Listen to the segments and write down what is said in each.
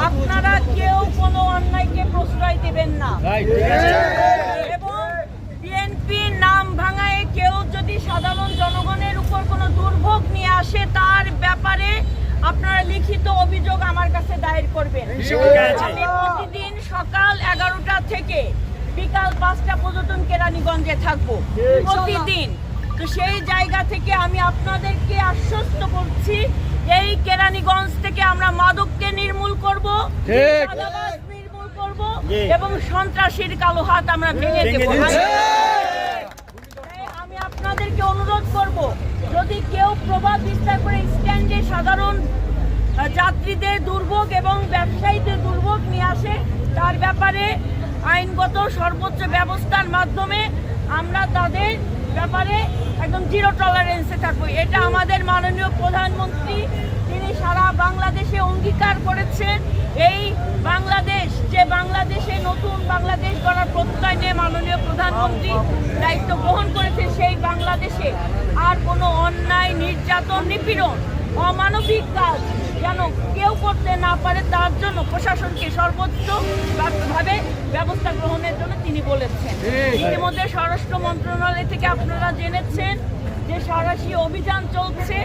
আপনারা কেউ কোনো অন্যায়কে প্রশ্রয় দেবেন না এবং বিএনপির নাম ভাঙায় কেউ যদি সাধারণ জনগণের উপর কোনো দুর্ভোগ নিয়ে আসে তার ব্যাপারে আপনারা লিখিত অভিযোগ আমার কাছে দায়ের করবেন। আমি প্রতিদিন সকাল 11টা থেকে বিকাল 5টা পর্যন্ত কেরানীগঞ্জে থাকবো প্রতিদিন। তো সেই জায়গা থেকে আমি আপনাদেরকে আশ্বস্ত করছি এই কেরানীগঞ্জ থেকে আমরা মাদককে নির্মূল করব, চাঁদাবাজ নির্মূল করব এবং সন্ত্রাসীর কালো হাত আমরা ভেঙে দেব। আমি আপনাদেরকে অনুরোধ করব, যদি কেউ প্রভাব বিস্তার করে স্ট্যান্ডে সাধারণ যাত্রীদের দুর্ভোগ এবং ব্যবসায়ীদের দুর্ভোগ নিয়ে আসে তার ব্যাপারে আইনগত সর্বোচ্চ ব্যবস্থার মাধ্যমে আমরা তাদের ব্যাপারে একদম জিরো টলারেন্সে থাকবো। এটা আমাদের মাননীয় প্রধানমন্ত্রী তিনি সারা বাংলাদেশে অঙ্গীকার করেছেন। এই বাংলাদেশ যে বাংলাদেশে নতুন বাংলাদেশ গড়ার প্রত্যয় নিয়ে মাননীয় প্রধানমন্ত্রী দায়িত্ব গ্রহণ করেছে, সেই বাংলাদেশে আর কোনো অন্যায়, নির্যাতন, নিপীড়ন, অমানবিক কাজ যেন কেউ করতে না পারে তার জন্য প্রশাসনকে সর্বোচ্চ ভাবে ব্যবস্থা গ্রহণের জন্য তিনি বলেছেন। ইতিমধ্যে স্বরাষ্ট্র মন্ত্রণালয় থেকে আপনারা জেনেছেন যে সরাসরি অভিযান চলছে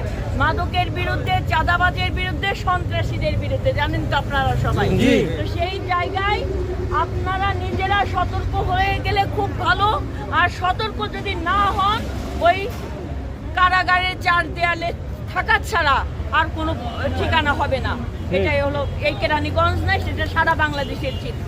মাদকের বিরুদ্ধে, চাঁদাবাজের বিরুদ্ধে, সন্ত্রাসীদের বিরুদ্ধে, জানেন তো আপনারা সবাই। তো সেই জায়গায় আপনারা নিজেরা সতর্ক হয়ে গেলে খুব ভালো, আর সতর্ক যদি না হন ওই কারাগারের চার দেয়ালে থাকা ছাড়া আর কোনো ঠিকানা হবে না। এটাই হলো এই কেরানীগঞ্জ নয়, সেটা সারা বাংলাদেশের চিত্র।